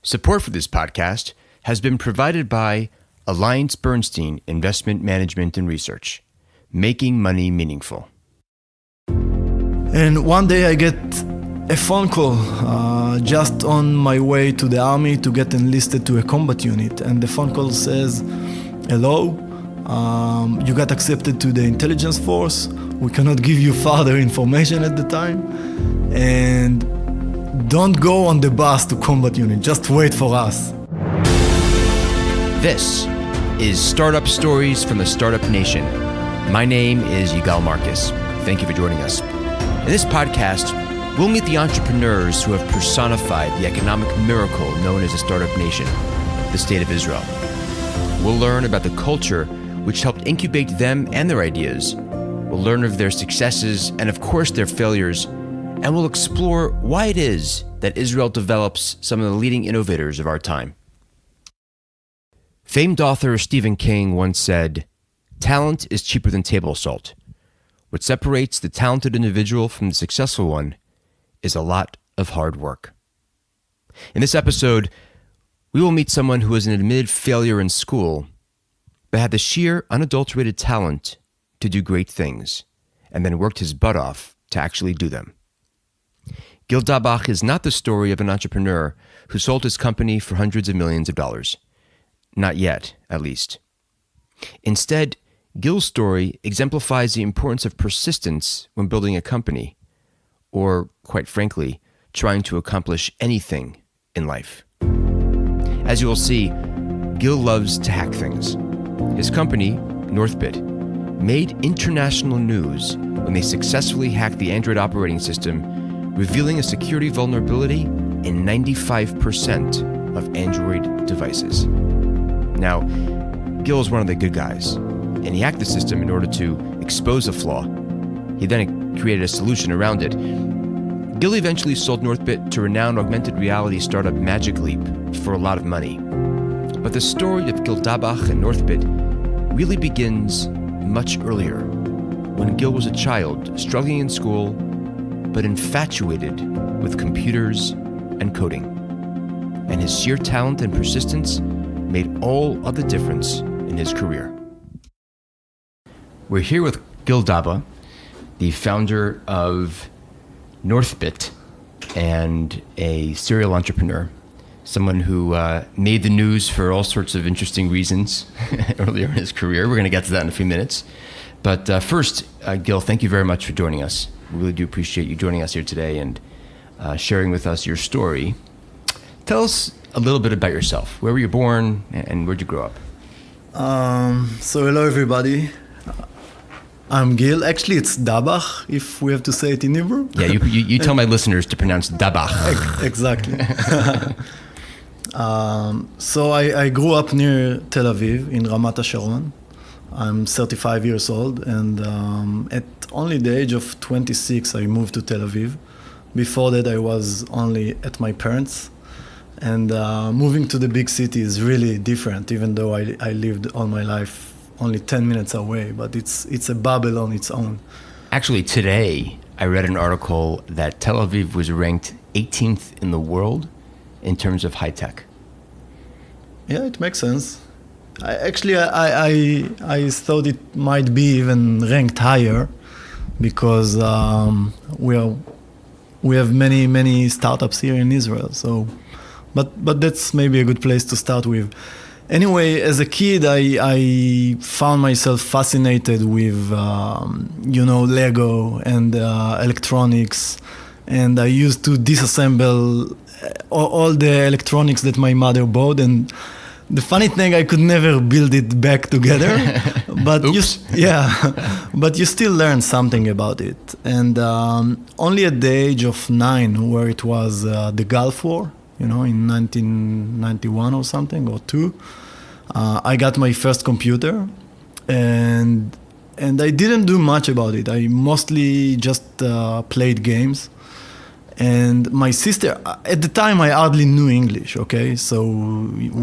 Support for this podcast has been provided by Alliance Bernstein Investment Management and Research, making money meaningful. And one day I get a phone call just on my way to the army to get enlisted to a combat unit. And the phone call says, hello, you got accepted to the intelligence force. We cannot give you further information at the time. And don't go on the bus to combat unit, just wait for us. This is Startup Stories from the Startup Nation. My name is Yigal Marcus. Thank you for joining us. In this podcast, we'll meet the entrepreneurs who have personified the economic miracle known as the Startup Nation, the State of Israel. We'll learn about the culture which helped incubate them and their ideas. We'll learn of their successes and, of course, their failures. And we'll explore why it is that Israel develops some of the leading innovators of our time. Famed author Stephen King once said, "Talent is cheaper than table salt. What separates the talented individual from the successful one is a lot of hard work." In this episode, we will meet someone who was an admitted failure in school, but had the sheer, unadulterated talent to do great things, and then worked his butt off to actually do them. Gil Dabah is not the story of an entrepreneur who sold his company for hundreds of millions of dollars. Not yet, at least. Instead, Gil's story exemplifies the importance of persistence when building a company, or, quite frankly, trying to accomplish anything in life. As you will see, Gil loves to hack things. His company, Northbit, made international news when they successfully hacked the Android operating system, revealing a security vulnerability in 95% of Android devices. Now, Gil is one of the good guys, and he hacked the system in order to expose a flaw. He then created a solution around it. Gil eventually sold Northbit to renowned augmented reality startup Magic Leap for a lot of money. But the story of Gil Dabah and Northbit really begins much earlier, when Gil was a child struggling in school, but infatuated with computers and coding. And his sheer talent and persistence made all of the difference in his career. We're here with Gil Dabah, the founder of Northbit and a serial entrepreneur, someone who made the news for all sorts of interesting reasons earlier in his career. We're going to get to that in a few minutes. But first, Gil, thank you very much for joining us. We really do appreciate you joining us here today and sharing with us your story. Tell us a little bit about yourself. Where were you born and where'd you grow up? So hello everybody. I'm Gil. Actually, it's Dabah, if we have to say it in Hebrew. Yeah, you tell my listeners to pronounce Dabah. Exactly. So I grew up near Tel Aviv in Ramat HaSharon. I'm 35 years old, and at only the age of 26, I moved to Tel Aviv. Before that, I was only at my parents'. And moving to the big city is really different, even though I lived all my life only 10 minutes away, but it's a bubble on its own. Actually, today, I read an article that Tel Aviv was ranked 18th in the world in terms of high tech. Yeah, it makes sense. I thought it might be even ranked higher because we have many startups here in Israel. So, but that's maybe a good place to start with. Anyway, as a kid, I found myself fascinated with Lego and electronics, and I used to disassemble all the electronics that my mother bought. And the funny thing, I could never build it back together, but but you still learn something about it. And only at the age of 9, where it was the Gulf War, in 1991 or something, or 2, I got my first computer, and I didn't do much about it. I mostly just played games. And my sister, at the time I hardly knew English, okay? So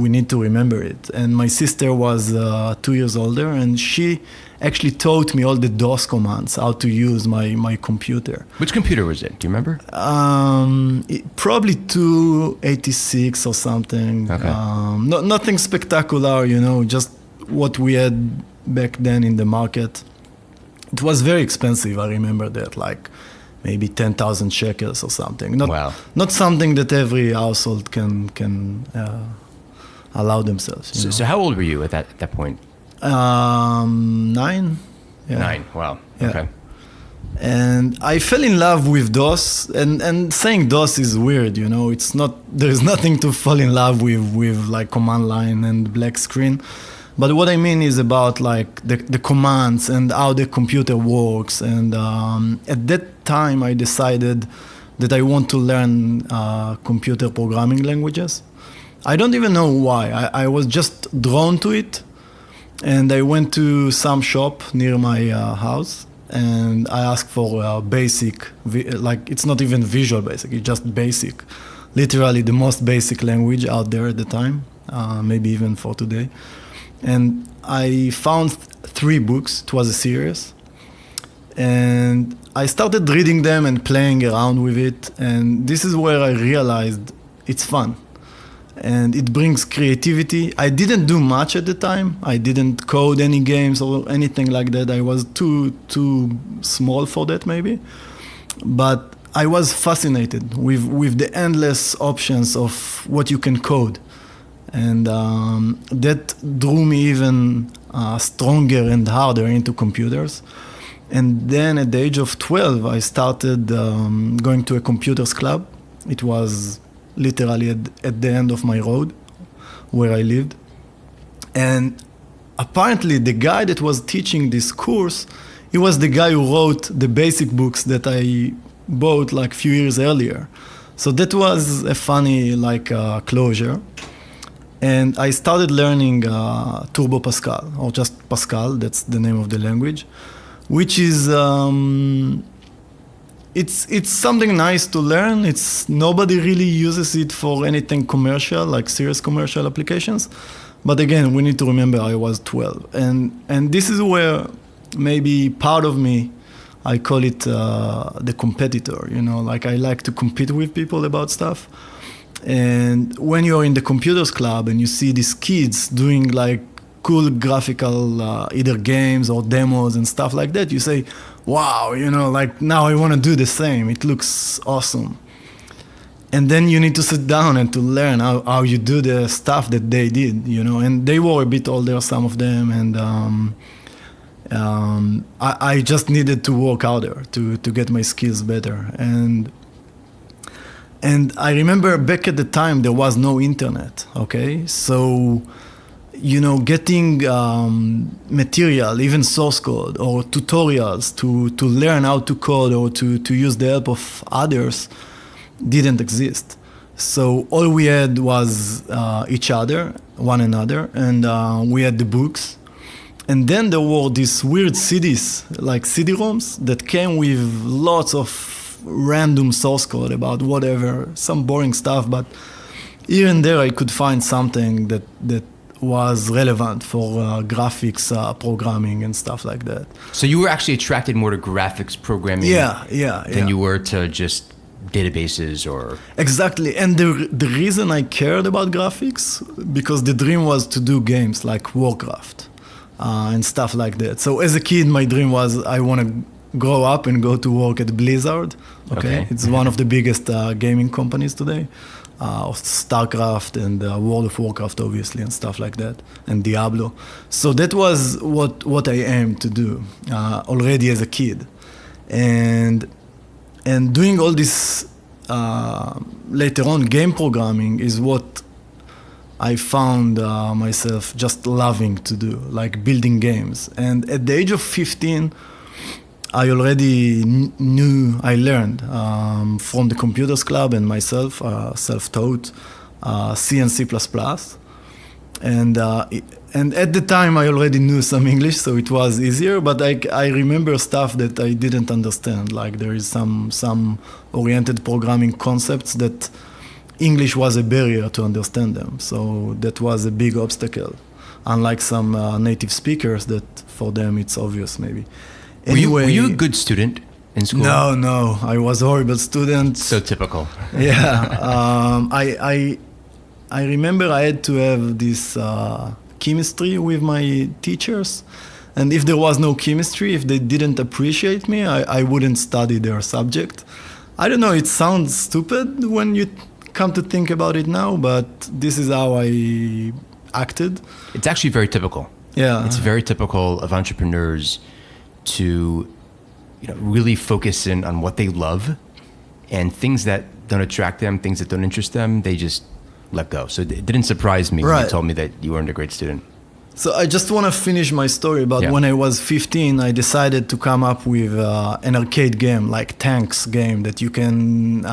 we need to remember it. And my sister was 2 years older, and she actually taught me all the DOS commands, how to use my computer. Which computer was it? Do you remember? Probably 286 or something. Okay. Nothing spectacular, just what we had back then in the market. It was very expensive, I remember that, like maybe 10,000 shekels or something. Wow. Not something that every household can allow themselves. So how old were you at that point? 9. Yeah. 9. Wow. Yeah. Okay. And I fell in love with DOS, and saying DOS is weird, It's not. There is nothing to fall in love with like command line and black screen. But what I mean is about like the commands and how the computer works. And at that time, I decided that I want to learn computer programming languages. I don't even know why. I was just drawn to it. And I went to some shop near my house, and I asked for basic, like it's not even Visual Basic, it's just basic. Literally the most basic language out there at the time, maybe even for today. And I found 3 books. It was a series. And I started reading them and playing around with it. And this is where I realized it's fun. And it brings creativity. I didn't do much at the time. I didn't code any games or anything like that. I was too small for that maybe. But I was fascinated with the endless options of what you can code. And that drew me even stronger and harder into computers. And then at the age of 12, I started going to a computers club. It was literally at the end of my road where I lived. And apparently the guy that was teaching this course, he was the guy who wrote the basic books that I bought like a few years earlier. So that was a funny closure. And I started learning Turbo Pascal, or just Pascal, that's the name of the language, which is it's something nice to learn. Nobody really uses it for anything commercial, like serious commercial applications. But again, we need to remember I was 12. And this is where maybe part of me, I call it the competitor, like I like to compete with people about stuff. And when you're in the computers club and you see these kids doing like cool graphical either games or demos and stuff like that, you say, wow, like now I want to do the same. It looks awesome. And then you need to sit down and to learn how you do the stuff that they did, and they were a bit older, some of them, and I just needed to work harder to get my skills better. And I remember back at the time there was no internet, okay? So, getting material, even source code or tutorials to learn how to code or to use the help of others didn't exist. So all we had was one another, and we had the books. And then there were these weird CDs, like CD-ROMs, that came with lots of random source code about whatever, some boring stuff, but here and there I could find something that was relevant for graphics programming and stuff like that. So you were actually attracted more to graphics programming than you were to just databases or... Exactly. And the reason I cared about graphics, because the dream was to do games like Warcraft and stuff like that. So as a kid, my dream was I want to grow up and go to work at Blizzard. Okay. It's one of the biggest gaming companies today. StarCraft and World of Warcraft, obviously, and stuff like that, and Diablo. So that was what I aimed to do already as a kid. And doing all this later on, game programming is what I found myself just loving to do, like building games. And at the age of 15, I already I learned from the Computers Club and myself, self-taught, C and C++. And at the time, I already knew some English, so it was easier. But I remember stuff that I didn't understand. Like there is some oriented programming concepts that English was a barrier to understand them. So that was a big obstacle. Unlike some native speakers that for them it's obvious maybe. Were you a good student in school? No, I was a horrible student. So typical. Yeah, I remember I had to have this chemistry with my teachers, and if there was no chemistry, if they didn't appreciate me, I wouldn't study their subject. I don't know, it sounds stupid when you come to think about it now, but this is how I acted. It's actually very typical. Yeah. It's very typical of entrepreneurs to really focus in on what they love, and things that don't attract them, things that don't interest them, they just let go. So it didn't surprise me when you told me that you weren't a great student. So I just want to finish my story about when I was 15, I decided to come up with an arcade game, like tanks game, that you can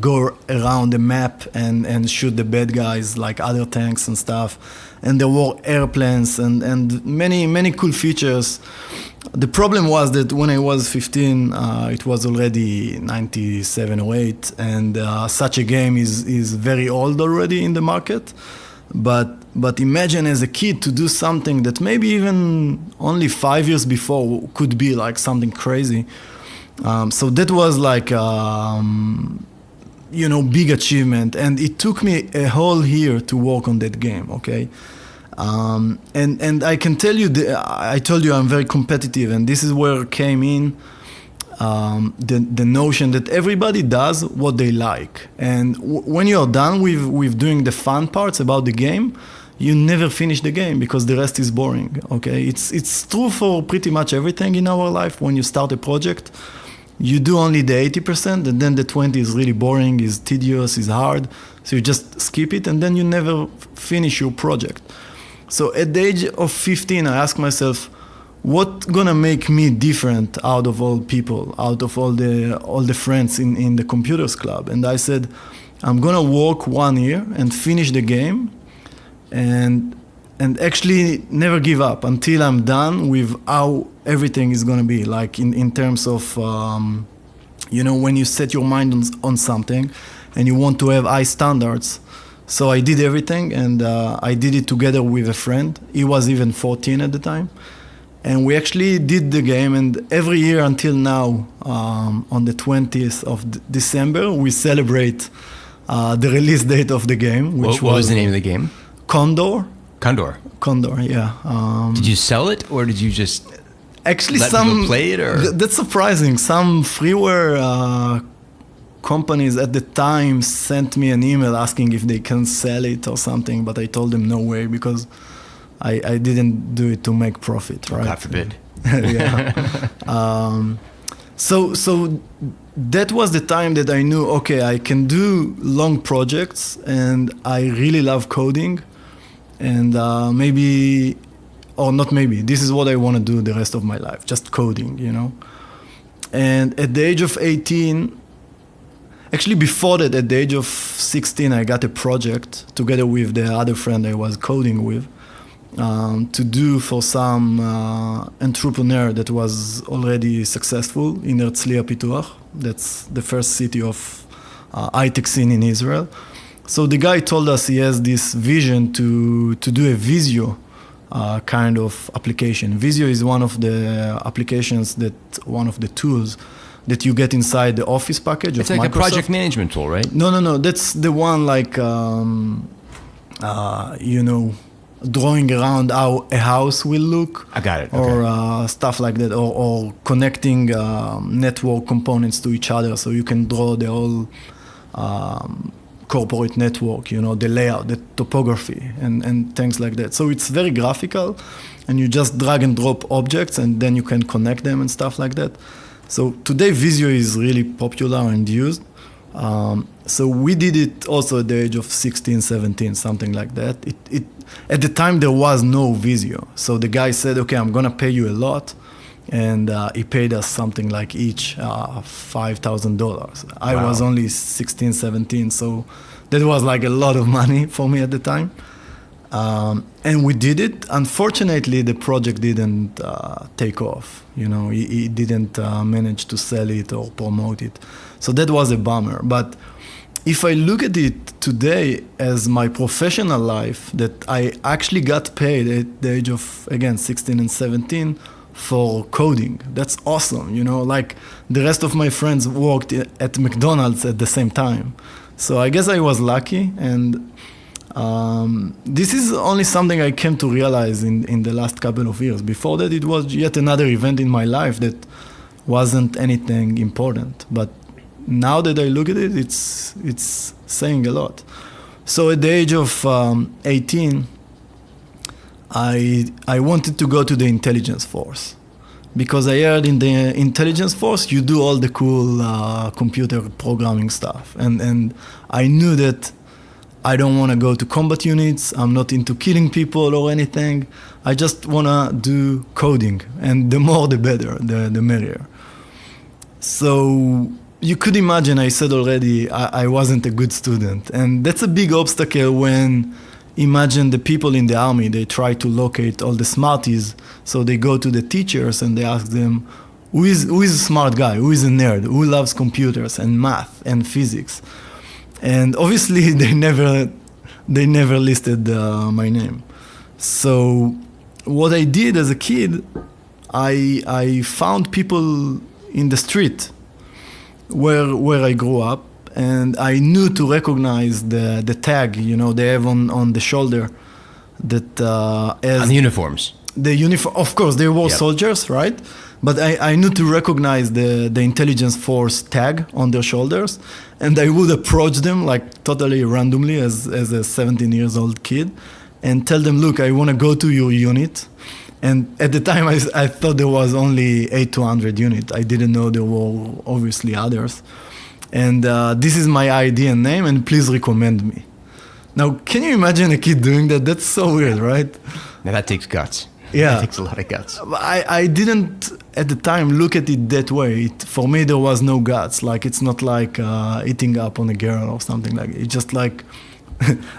go around the map and shoot the bad guys like other tanks and stuff. And there were airplanes and many cool features. The problem was that when I was 15, it was already 97 or 8, and such a game is very old already in the market. But imagine as a kid to do something that maybe even only 5 years before could be like something crazy. So that was like, big achievement. And it took me a whole year to work on that game, okay? And I can tell you, I told you I'm very competitive, and this is where came in the notion that everybody does what they like. And when you're done with doing the fun parts about the game, you never finish the game because the rest is boring, okay? It's true for pretty much everything in our life. When you start a project, you do only the 80%, and then the 20 is really boring, is tedious, is hard. So you just skip it, and then you never finish your project. So at the age of 15, I asked myself, what's gonna make me different out of all people, out of all the friends in the computers club? And I said, I'm gonna work 1 year and finish the game, and actually never give up until I'm done with how everything is gonna be. Like in terms of, when you set your mind on something and you want to have high standards. So I did everything, and I did it together with a friend. He was even 14 at the time. And we actually did the game, and every year until now, on the 20th of December, we celebrate the release date of the game. What was the name of the game? Condor. Condor, yeah. Did you sell it, or did you just actually let people play it? Or? That's surprising. Some freeware companies at the time sent me an email asking if they can sell it or something, but I told them no way, because I didn't do it to make profit, right? God forbid. Yeah. So that was the time that I knew, okay, I can do long projects, and I really love coding, and maybe, or not maybe, this is what I want to do the rest of my life, just coding, And at the age of 18, actually before that, at the age of 16, I got a project together with the other friend I was coding with, to do for some entrepreneur that was already successful in Herzliya Pituach. That's the first city of high-tech scene in Israel. So the guy told us he has this vision to do a Visio kind of application. Visio is one of the applications one of the tools that you get inside the Office package of Microsoft. It's like a project management tool, right? No. That's the one like, drawing around how a house will look. I got it. Okay. Or stuff like that, or connecting network components to each other, so you can draw the whole corporate network, the layout, the topography, and things like that. So it's very graphical, and you just drag and drop objects, and then you can connect them and stuff like that. So today Visio is really popular and used. So we did it also at the age of 16, 17, something like that. It at the time there was no Visio. So the guy said, okay, I'm going to pay you a lot. And he paid us something like each $5,000. I was only 16, 17. So that was like a lot of money for me at the time. And we did it. Unfortunately, the project didn't take off. He didn't manage to sell it or promote it. So that was a bummer. But if I look at it today as my professional life, that I actually got paid at the age of, again, 16 and 17 for coding. That's awesome, you know, like the rest of my friends worked at McDonald's at the same time. So I guess I was lucky, and this is only something I came to realize in the last couple of years. Before that, it was yet another event in my life that wasn't anything important. But now that I look at it, it's saying a lot. So at the age of 18, I wanted to go to the intelligence force, because I heard in the intelligence force you do all the cool computer programming stuff, and I knew that I don't want to go to combat units. I'm not into killing people or anything. I just want to do coding, and the more the better, the merrier. So you could imagine, I said already, I wasn't a good student, and that's a big obstacle when, imagine the people in the army, they try to locate all the smarties, so they go to the teachers and they ask them, who is a smart guy, who is a nerd, who loves computers and math and physics? And obviously they never listed my name. So what I did as a kid, I found people in the street where I grew up, and I knew to recognize the tag, you know, they have on the shoulder that as on the uniforms. The uniform, of course, they were soldiers, right? But I knew to recognize the intelligence force tag on their shoulders, and I would approach them like totally randomly as a 17 years old kid, and tell them, look, I want to go to your unit. And at the time, I thought there was only 8200 unit. I didn't know there were obviously others. And this is my ID and name, and please recommend me. Now, can you imagine a kid doing that? That's so weird, right? Now that takes guts. Yeah. That takes a lot of guts. I didn't, at the time, look at it that way. For me, there was no guts. Like, it's not like eating up on a girl or something like it. It's just like,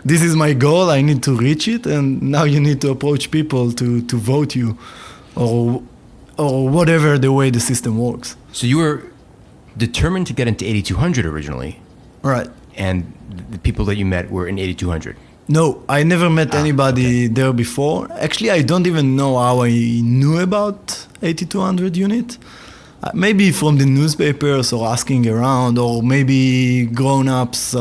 this is my goal, I need to reach it, and now you need to approach people to vote you, or whatever the way the system works. So you were determined to get into 8200 originally. Right. And the people that you met were in 8200. No, I never met anybody there before. Actually, I don't even know how I knew about 8200 unit. Maybe from the newspapers or asking around, or maybe grown-ups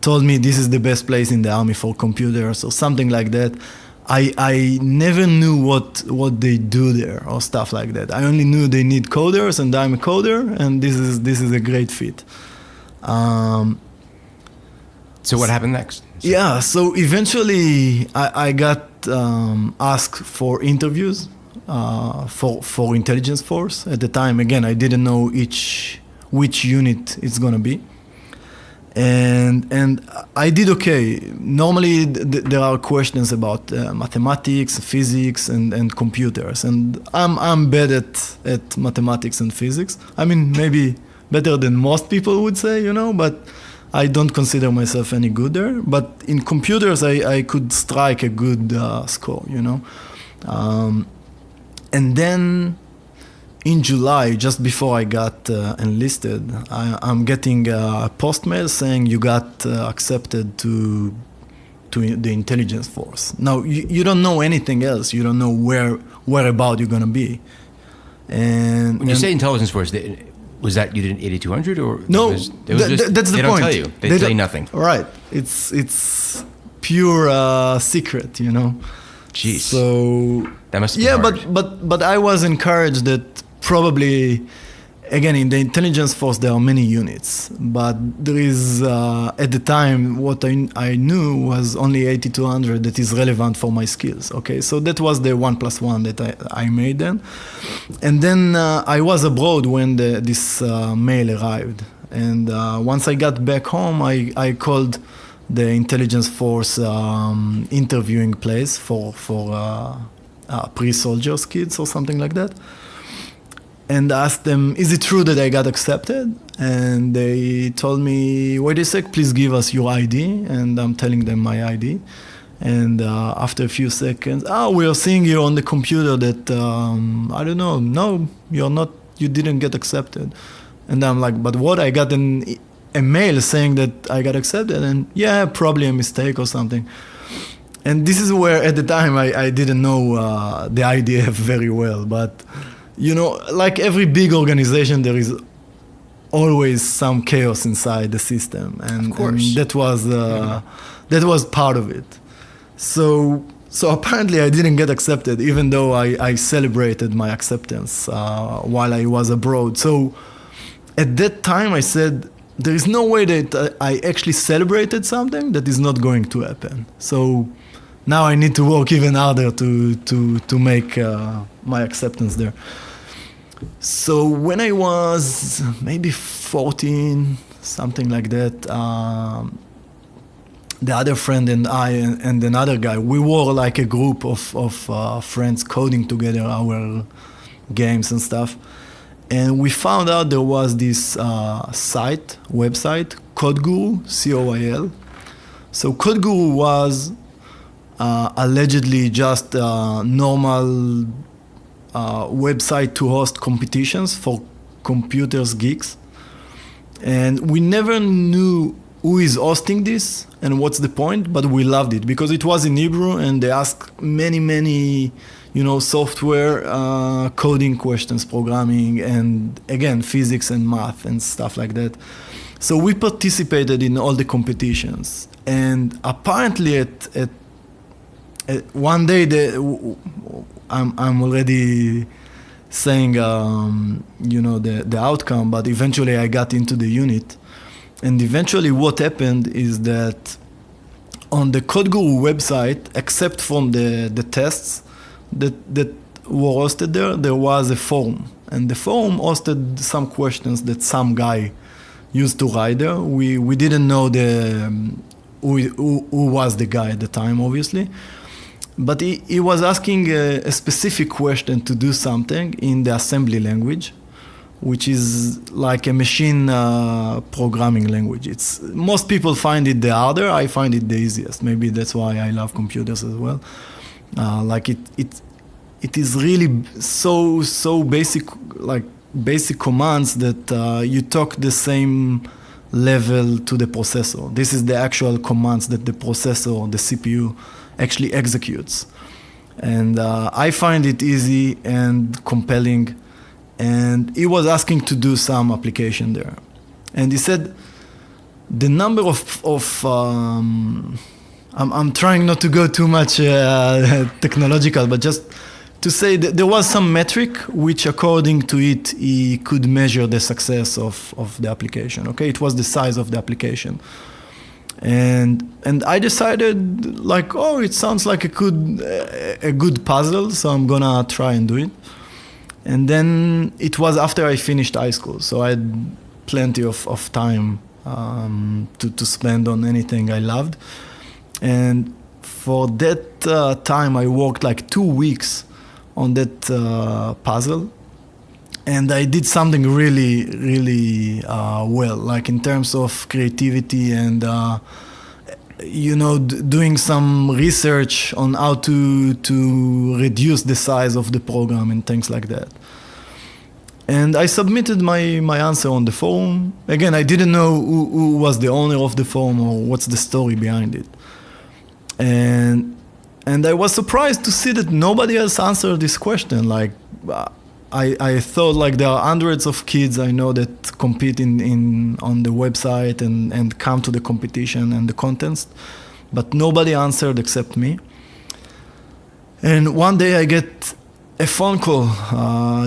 told me this is the best place in the army for computers or something like that. I never knew what they do there or stuff like that. I only knew they need coders, and I'm a coder, and this is a great fit. So what happened next? Yeah, so eventually I got asked for interviews for intelligence force. At the time, again, I didn't know which unit it's gonna be. And I did okay. Normally there are questions about mathematics, physics, and computers, and I'm bad at mathematics and physics. I mean, maybe better than most people would say, you know, but I don't consider myself any good there. But in computers, I could strike a good score, you know. And then in July, just before I got enlisted, I'm getting a post mail saying you got accepted to the intelligence force. Now, you don't know anything else. You don't know whereabout you're going to be. And when you say intelligence force, was that you did an 8200 or no? That's the point. They don't tell you. They tell you nothing. Right. It's pure secret, you know. Jeez. So that must be hard. but I was encouraged that probably, again, in the intelligence force there are many units, but there is at the time what I knew was only 8200 that is relevant for my skills. Okay, so that was the 1+1 that I made then, and then I was abroad when this mail arrived, and once I got back home, I called the intelligence force interviewing place for pre-soldiers kids or something like that, and asked them, is it true that I got accepted? And they told me, wait a sec, please give us your ID. And I'm telling them my ID. And after a few seconds, we are seeing you on the computer that, I don't know, no, you're not, you didn't get accepted. And I'm like, but what? I got an a mail saying that I got accepted, and yeah, probably a mistake or something. And this is where, at the time, I didn't know the IDF very well. But, like every big organization, there is always some chaos inside the system. And, of course. And that was part of it. So apparently I didn't get accepted, even though I celebrated my acceptance while I was abroad. So at that time I said, there is no way that I actually celebrated something that is not going to happen. So now I need to work even harder to make my acceptance there. So when I was maybe 14, something like that, the other friend and I and another guy, we were like a group of friends coding together our games and stuff. And we found out there was this website, CodeGuru, COIL. So CodeGuru was allegedly just a normal website to host competitions for computers geeks. And we never knew who is hosting this and what's the point, but we loved it because it was in Hebrew and they asked many software coding questions, programming, and again, physics and math and stuff like that. So we participated in all the competitions. And apparently at one day, I'm already saying, the outcome, but eventually I got into the unit. And eventually what happened is that on the CodeGuru website, except from the tests that were hosted there was a forum. And the forum hosted some questions that some guy used to write there. We didn't know who was the guy at the time, obviously. But he was asking a specific question to do something in the assembly language, which is like a machine programming language. Most people find it the harder. I find it the easiest. Maybe that's why I love computers as well. It is really so basic, like basic commands that you talk the same level to the processor. This is the actual commands that the processor, the CPU, actually executes. And I find it easy and compelling. And he was asking to do some application there. And he said the number of I'm trying not to go too much technological, but just to say that there was some metric which according to it, he could measure the success of the application. Okay, it was the size of the application. And I decided like, it sounds like a good puzzle, so I'm gonna try and do it. And then it was after I finished high school, so I had plenty of time to spend on anything I loved. And for that time, I worked like 2 weeks on that puzzle. And I did something really, really well, like in terms of creativity and, doing some research on how to reduce the size of the program and things like that. And I submitted my answer on the forum. Again, I didn't know who was the owner of the forum or what's the story behind it. And I was surprised to see that nobody else answered this question. Like, I thought like there are hundreds of kids I know that compete on the website and come to the competition and the contest, but nobody answered except me. And one day I get a phone call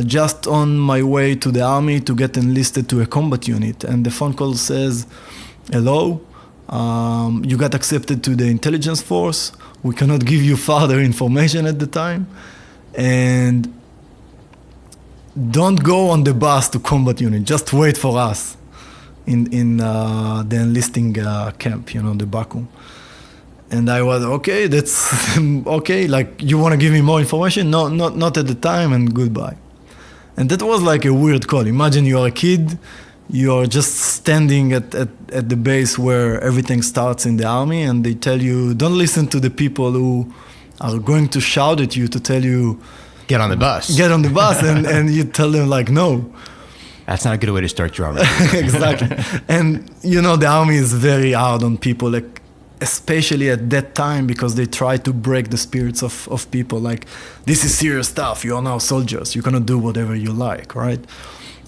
just on my way to the army to get enlisted to a combat unit. And the phone call says, "Hello, you got accepted to the intelligence force. We cannot give you further information at the time. And don't go on the bus to combat unit. Just wait for us in the enlisting camp, the Bakum." And I was, okay, that's okay. Like, you want to give me more information? No, not at the time, and goodbye. And that was like a weird call. Imagine you're a kid, you're just standing at the base where everything starts in the army, and they tell you, don't listen to the people who are going to shout at you to tell you, get on the bus. Get on the bus, and you tell them like, no. That's not a good way to start your army. Exactly. And the army is very hard on people, like especially at that time, because they try to break the spirits of people. Like, this is serious stuff. You are now soldiers. You cannot do whatever you like, right?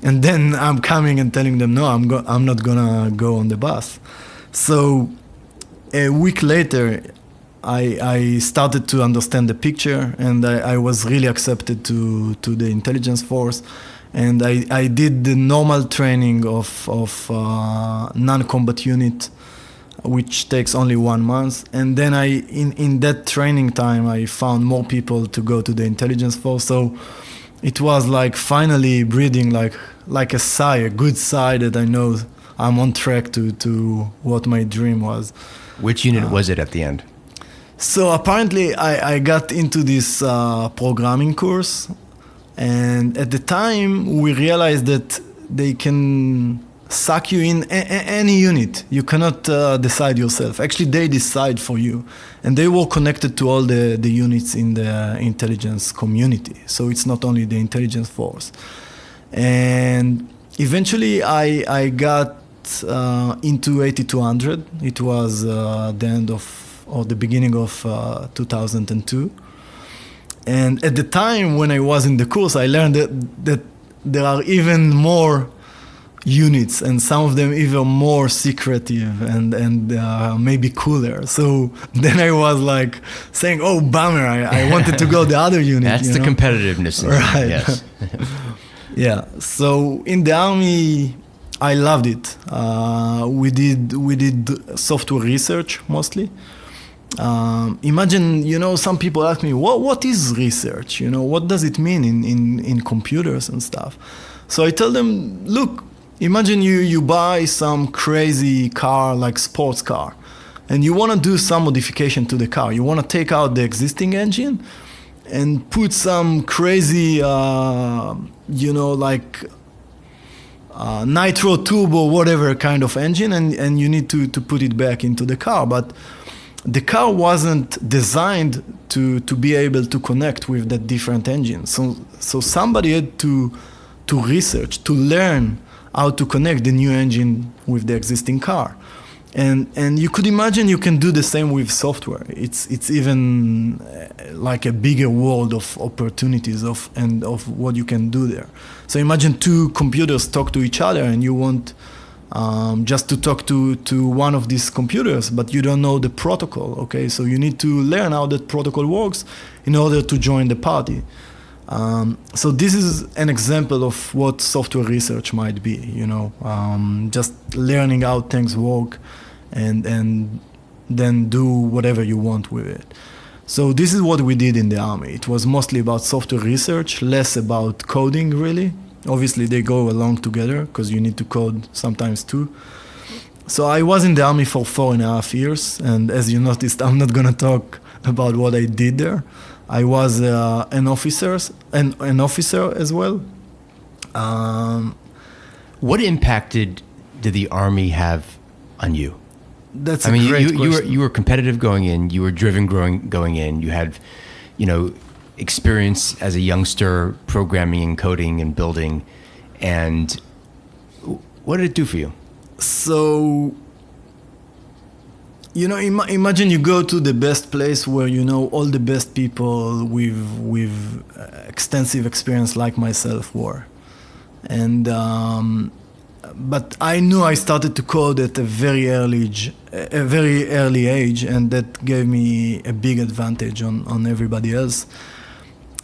And then I'm coming and telling them, no, I'm not gonna go on the bus. So a week later, I started to understand the picture, and I was really accepted to the intelligence force. And I did the normal training of non-combat unit, which takes only 1 month. And then in that training time, I found more people to go to the intelligence force. So it was like finally breathing like a sigh, a good sigh that I know I'm on track to what my dream was. Which unit was it at the end? So apparently I got into this programming course, and at the time we realized that they can suck you in any unit. You cannot decide yourself. Actually, they decide for you. And they were connected to all the units in the intelligence community. So it's not only the intelligence force. And eventually I got into 8200. It was the end of, or the beginning of 2002. And at the time when I was in the course, I learned that there are even more units, and some of them even more secretive and maybe cooler. So then I was like saying, oh, bummer, I wanted to go the other unit. That's the competitiveness. Right. Yes. Yeah. So in the army, I loved it. We did software research mostly. Imagine, some people ask me, what is research? What does it mean in computers and stuff? So I tell them, look, imagine you buy some crazy car, like sports car, and you want to do some modification to the car. You want to take out the existing engine and put some crazy, nitro turbo, whatever kind of engine, and you need to put it back into the car. But the car wasn't designed to be able to connect with that different engine. So somebody had to research, to learn how to connect the new engine with the existing car. And you could imagine you can do the same with software. It's even like a bigger world of opportunities of what you can do there. So imagine two computers talk to each other, and you want just to talk to one of these computers, but you don't know the protocol, okay? So you need to learn how that protocol works in order to join the party. So this is an example of what software research might be, just learning how things work and then do whatever you want with it. So this is what we did in the army. It was mostly about software research, less about coding, really. Obviously, they go along together because you need to code sometimes too. So I was in the army for 4.5 years, and as you noticed, I'm not going to talk about what I did there. I was an officer as well. What impact did the army have on you? That's a great question. You were competitive going in. You were driven going in. You had, experience as a youngster programming and coding and building. And what did it do for you? So, imagine you go to the best place where you know all the best people with extensive experience like myself were. And but I knew I started to code at a very early age, and that gave me a big advantage on everybody else.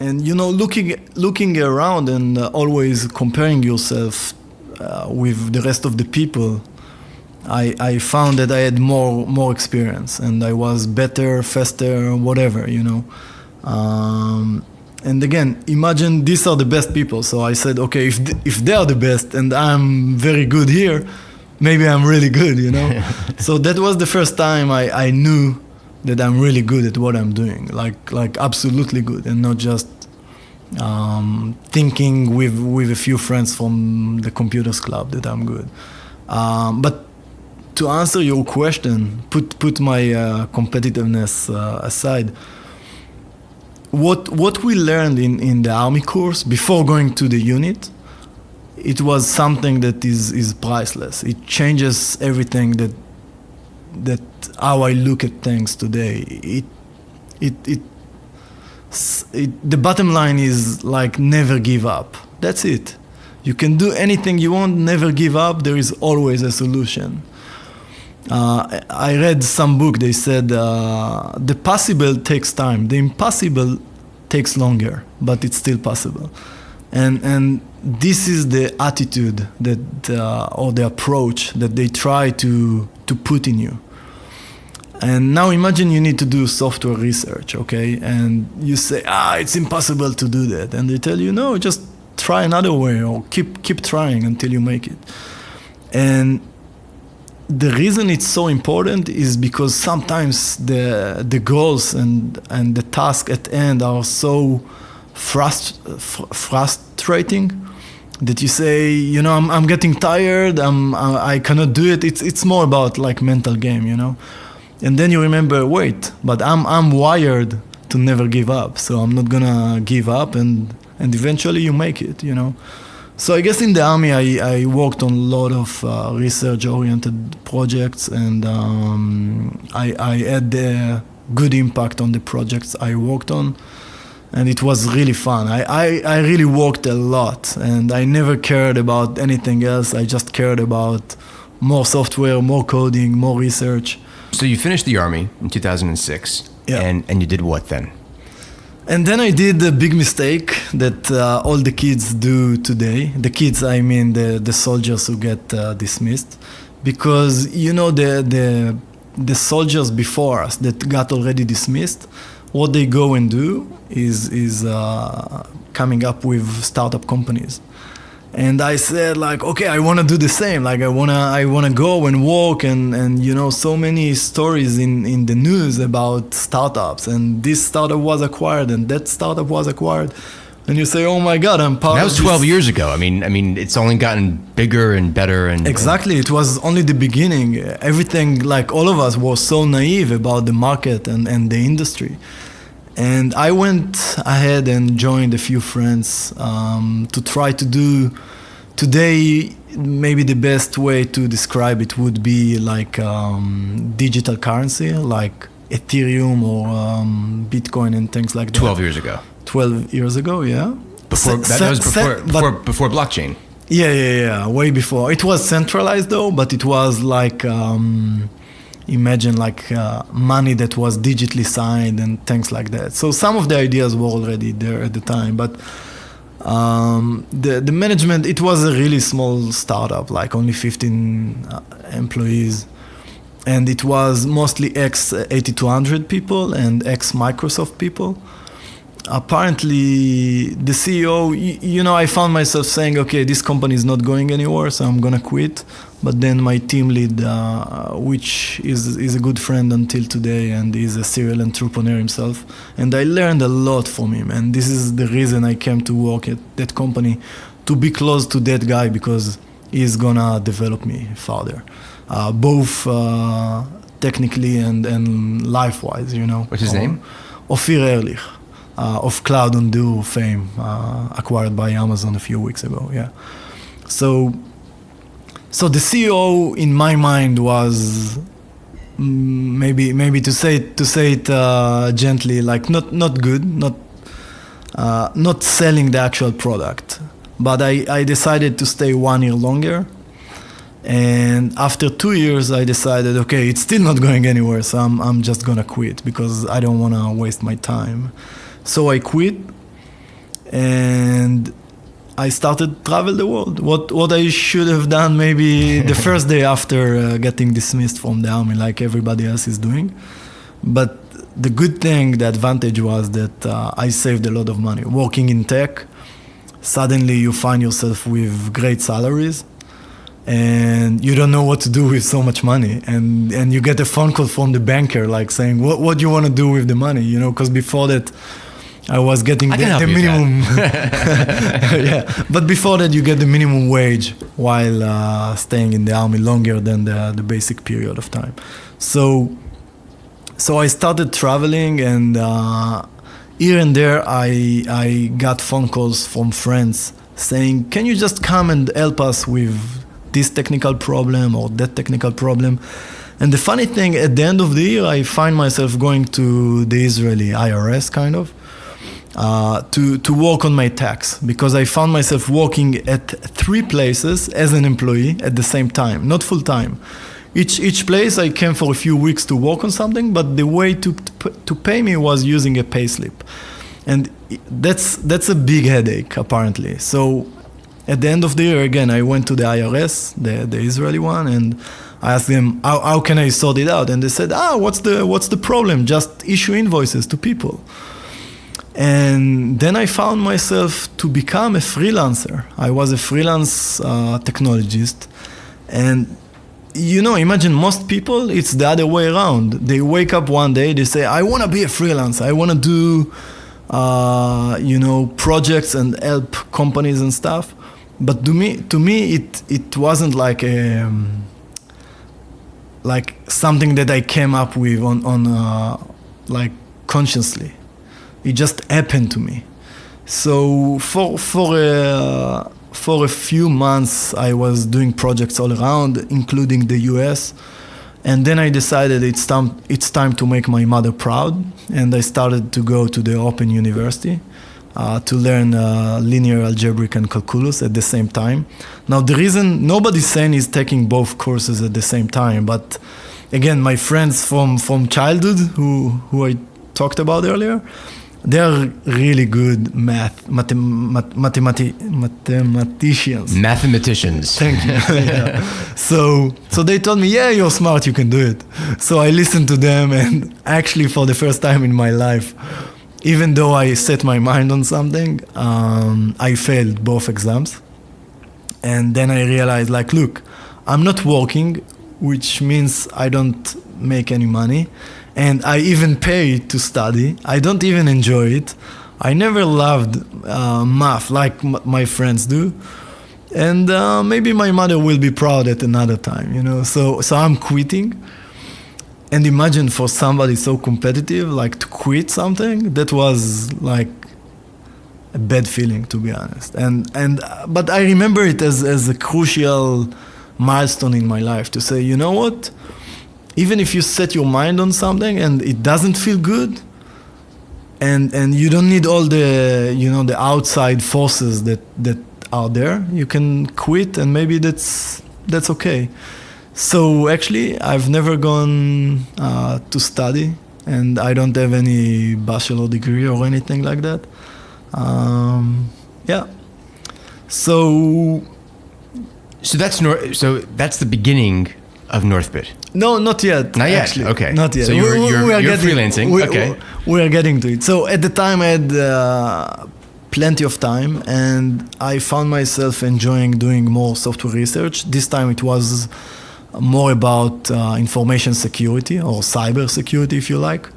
And looking around and always comparing yourself with the rest of the people, I found that I had more experience, and I was better, faster, whatever, And again, imagine these are the best people. So I said, okay, if they are the best and I'm very good here, maybe I'm really good, So that was the first time I knew that I'm really good at what I'm doing, like absolutely good, and not just thinking with a few friends from the computers club that I'm good. But to answer your question, put my competitiveness aside. What we learned in the army course before going to the unit it was something that is priceless. It changes everything that how I look at things today. The bottom line is like never give up. That's it. You can do anything you want, never give up. There is always a solution. I read some book, they said the possible takes time, the impossible takes longer, but it's still possible. And this is the attitude that or the approach that they try to put in you. And now imagine you need to do software research, okay? And you say, it's impossible to do that. And they tell you, no, just try another way, or keep trying until you make it. And the reason it's so important is because sometimes the goals and the task at end are so frustrating that you say, I'm getting tired, I cannot do it. It's more about like mental game, And then you remember, wait, but I'm wired to never give up, so I'm not gonna give up, and eventually you make it, So I guess in the army I worked on a lot of research-oriented projects, and I had a good impact on the projects I worked on, and it was really fun. I really worked a lot, and I never cared about anything else. I just cared about more software, more coding, more research. So you finished the army in 2006, yeah. And you did what then? And then I did a big mistake that all the kids do today. The kids, I mean the soldiers who get dismissed. Because, the soldiers before us that got already dismissed, what they go and do is coming up with startup companies. And I said, like, okay, I want to do the same. Like, I wanna go and walk and so many stories in the news about startups. And this startup was acquired, and that startup was acquired. And you say, oh my God, I'm part of this. That was 12 years ago. I mean, it's only gotten bigger and better. Exactly. It was only the beginning. Everything, like all of us, was so naive about the market and the industry. And I went ahead and joined a few friends to try to do. Today, maybe the best way to describe it would be like digital currency, like Ethereum or Bitcoin and things like that. 12 years ago. 12 years ago, yeah. Before blockchain. Yeah, way before. It was centralized though, but it was like. Imagine like money that was digitally signed and things like that. So some of the ideas were already there at the time, but the management, it was a really small startup, like only 15 employees. And it was mostly ex-8200 people and ex-Microsoft people. Apparently, the CEO, I found myself saying, okay, this company is not going anywhere, so I'm going to quit. But then my team lead, which is a good friend until today, and is a serial entrepreneur himself, and I learned a lot from him. And this is the reason I came to work at that company, to be close to that guy, because he's going to develop me further, both technically and life-wise, What's his name? Ophir Ehrlich. Of Cloud and Duo fame, acquired by Amazon a few weeks ago. Yeah, so the CEO in my mind was maybe to say it gently, like not good, not selling the actual product. But I decided to stay 1 year longer. And after 2 years, I decided, okay, it's still not going anywhere, so I'm just gonna quit because I don't wanna waste my time. So I quit, and I started to travel the world. What I should have done maybe the first day after getting dismissed from the army, like everybody else is doing. But the good thing, the advantage was that I saved a lot of money. Working in tech, suddenly you find yourself with great salaries, and you don't know what to do with so much money. And you get a phone call from the banker, like saying, what do you want to do with the money? Because before that, I was getting the minimum. Yeah, but before that, you get the minimum wage while staying in the army longer than the basic period of time. So I started traveling, and here and there, I got phone calls from friends saying, can you just come and help us with this technical problem or that technical problem? And the funny thing, at the end of the year, I find myself going to the Israeli IRS, kind of, to work on my tax, because I found myself working at 3 places as an employee at the same time, not full time. Each place I came for a few weeks to work on something, but the way to pay me was using a payslip. And that's a big headache, apparently. So at the end of the year, again, I went to the IRS, the Israeli one, and I asked them, how can I sort it out? And they said, what's the problem? Just issue invoices to people. And then I found myself to become a freelancer. I was a freelance technologist. And, imagine most people, it's the other way around. They wake up one day, they say, I want to be a freelancer. I want to do, projects and help companies and stuff. But to me, it wasn't like something that I came up with on consciously. It just happened to me. So for a few months, I was doing projects all around, including the US. And then I decided it's time to make my mother proud. And I started to go to the Open University to learn linear algebraic and calculus at the same time. Now, the reason nobody's saying is taking both courses at the same time, but again, my friends from childhood who I talked about earlier, they're really good mathematicians. Mathematicians. Thank you. Yeah. So they told me, yeah, you're smart, you can do it. So I listened to them, and actually for the first time in my life, even though I set my mind on something, I failed both exams. And then I realized, look, I'm not working, which means I don't make any money. And I even pay to study. I don't even enjoy it. I never loved math like my friends do. And maybe my mother will be proud at another time, So I'm quitting. And imagine for somebody so competitive, to quit something, that was a bad feeling, to be honest. But I remember it as a crucial milestone in my life to say, you know what? Even if you set your mind on something and it doesn't feel good, and you don't need all the the outside forces that are there, you can quit, and maybe that's okay. So actually, I've never gone to study, and I don't have any bachelor degree or anything like that. Yeah. So that's the beginning of Northbit. No, not yet. Not yet. Actually. Okay. Not yet. So you're freelancing. Okay. We are getting to it. So at the time, I had plenty of time, and I found myself enjoying doing more software research. This time it was more about information security or cyber security, if you like.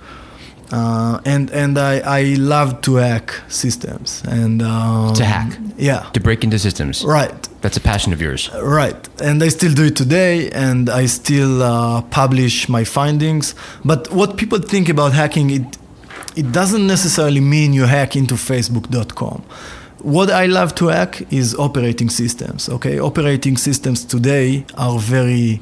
And I love to hack systems. And to hack? Yeah. To break into systems? Right. That's a passion of yours. Right. And I still do it today, and I still publish my findings. But what people think about hacking, it doesn't necessarily mean you hack into Facebook.com. What I love to hack is operating systems, okay? Operating systems today are very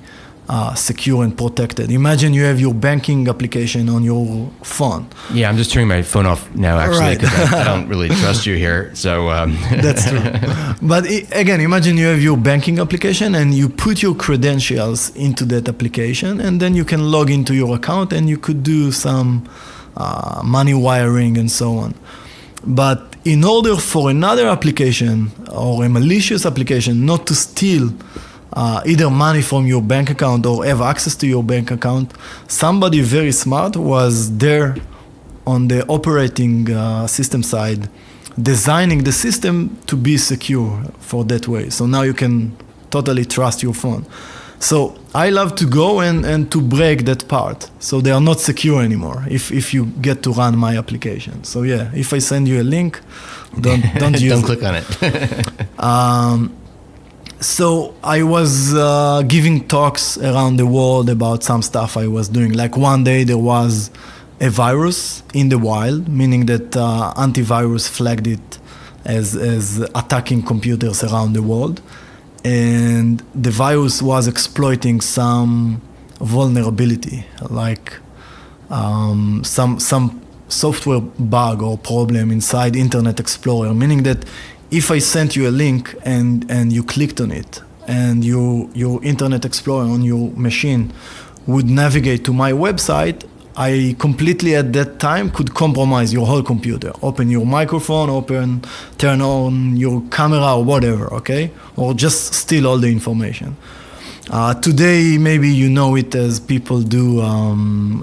secure and protected. Imagine you have your banking application on your phone. Yeah, I'm just turning my phone off now, actually, because I don't really trust you here. So That's true. But again, imagine you have your banking application and you put your credentials into that application, and then you can log into your account and you could do some money wiring and so on. But in order for another application or a malicious application not to steal either money from your bank account or have access to your bank account, somebody very smart was there on the operating system side, designing the system to be secure for that way. So now you can totally trust your phone. So I love to go and to break that part, so they are not secure anymore if you get to run my application. So yeah, if I send you a link, don't use don't it. click on it. So I was giving talks around the world about some stuff I was doing. Like one day there was a virus in the wild, meaning that antivirus flagged it as attacking computers around the world. And the virus was exploiting some vulnerability, like some software bug or problem inside Internet Explorer, meaning that if I sent you a link and you clicked on it, and your Internet Explorer on your machine would navigate to my website, I completely at that time could compromise your whole computer. Open your microphone, turn on your camera or whatever, okay? Or just steal all the information. Today, maybe you know it as people do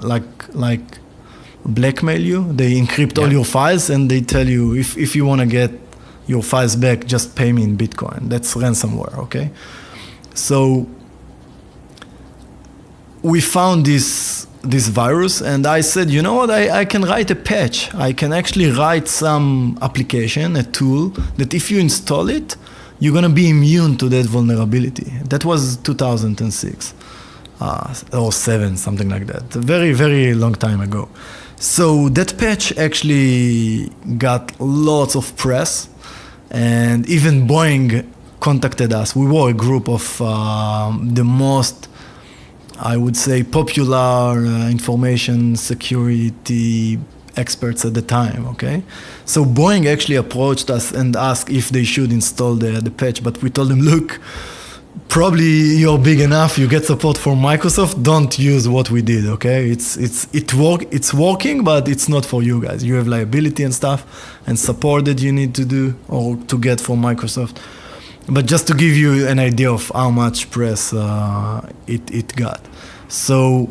like blackmail you. They encrypt all your files and they tell you if you want to get your files back, just pay me in Bitcoin. That's ransomware, okay? So we found this virus, and I said, you know what, I can write a patch. I can actually write some application, a tool, that if you install it, you're going to be immune to that vulnerability. That was 2006 or 7, something like that. A very, very long time ago. So that patch actually got lots of press, and even Boeing contacted us. We were a group of the most, I would say, popular information security experts at the time, okay? So Boeing actually approached us and asked if they should install the patch, but we told them, look, probably you're big enough, you get support from Microsoft, don't use what we did, okay? It's working, but it's not for you guys. You have liability and stuff and support that you need to do or to get from Microsoft. But just to give you an idea of how much press it got. So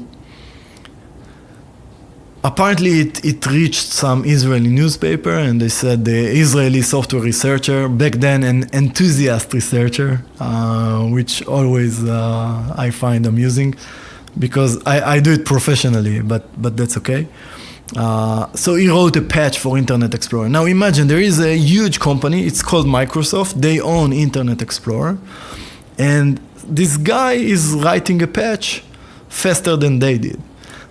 apparently it reached some Israeli newspaper, and they said the Israeli software researcher, back then an enthusiast researcher, which always I find amusing because I do it professionally, but that's okay. So he wrote a patch for Internet Explorer. Now imagine there is a huge company, it's called Microsoft, they own Internet Explorer, and this guy is writing a patch faster than they did.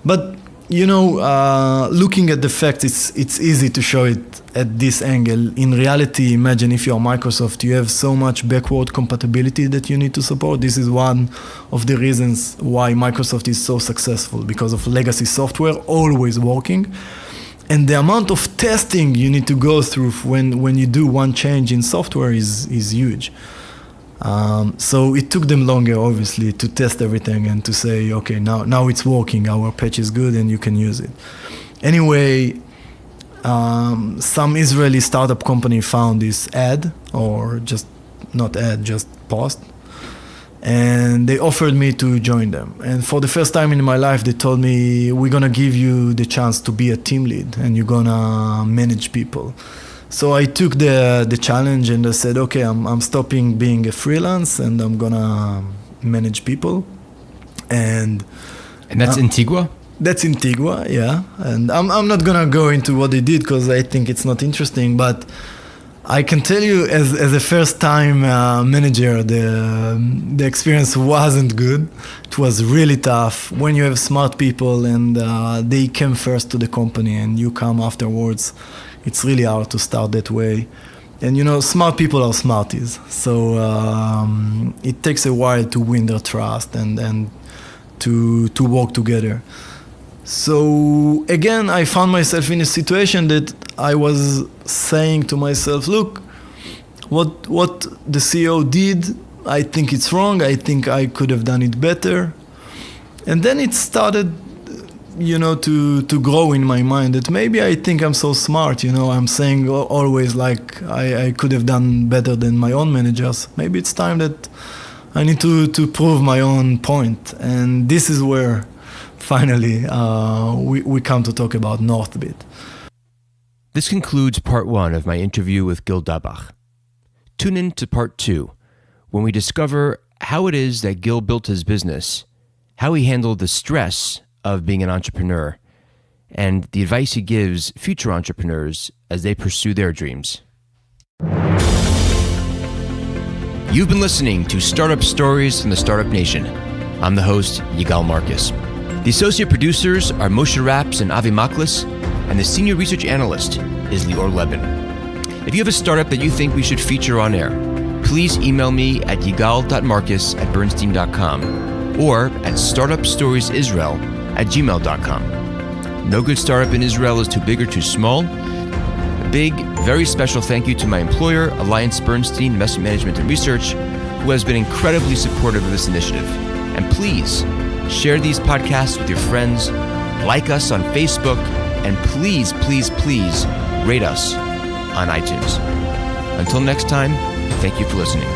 But you know, looking at the facts, it's easy to show it at this angle. In reality, imagine if you're Microsoft, you have so much backward compatibility that you need to support. This is one of the reasons why Microsoft is so successful, because of legacy software always working. And the amount of testing you need to go through when you do one change in software is huge. So it took them longer, obviously, to test everything and to say, okay, now it's working, our patch is good and you can use it. Anyway, some Israeli startup company found this ad, or just not ad, just post, and they offered me to join them. And for the first time in my life, they told me, we're gonna give you the chance to be a team lead and you're gonna manage people. So I took the challenge and I said, okay, I'm stopping being a freelance and I'm gonna manage people. And that's Antigua? That's Antigua, yeah. And I'm not gonna go into what they did because I think it's not interesting, but I can tell you as a first-time manager, the experience wasn't good. It was really tough. When you have smart people and they came first to the company and you come afterwards, it's really hard to start that way. And you know, smart people are smarties. So it takes a while to win their trust and to work together. So again, I found myself in a situation that I was saying to myself, look, what the CEO did, I think it's wrong. I think I could have done it better. And then it started, you know, to grow in my mind that maybe I think I'm so smart, you know, I'm saying always like I could have done better than my own managers. Maybe it's time that I need to prove my own point. And this is where finally we come to talk about Northbit. This concludes part 1 of my interview with Gil Dabah. Tune in to part 2, when we discover how it is that Gil built his business, how he handled the stress of being an entrepreneur, and the advice he gives future entrepreneurs as they pursue their dreams. You've been listening to Startup Stories from the Startup Nation. I'm the host, Yigal Marcus. The associate producers are Moshe Raps and Avi Maklis, and the senior research analyst is Lior Lebin. If you have a startup that you think we should feature on air, please email me at yigal.marcus@bernstein.com or at startupstoriesisrael@gmail.com. No good startup in Israel is too big or too small. A big, very special thank you to my employer, Alliance Bernstein Investment Management and Research, who has been incredibly supportive of this initiative. And please share these podcasts with your friends, like us on Facebook, and please, please, please rate us on iTunes. Until next time, thank you for listening.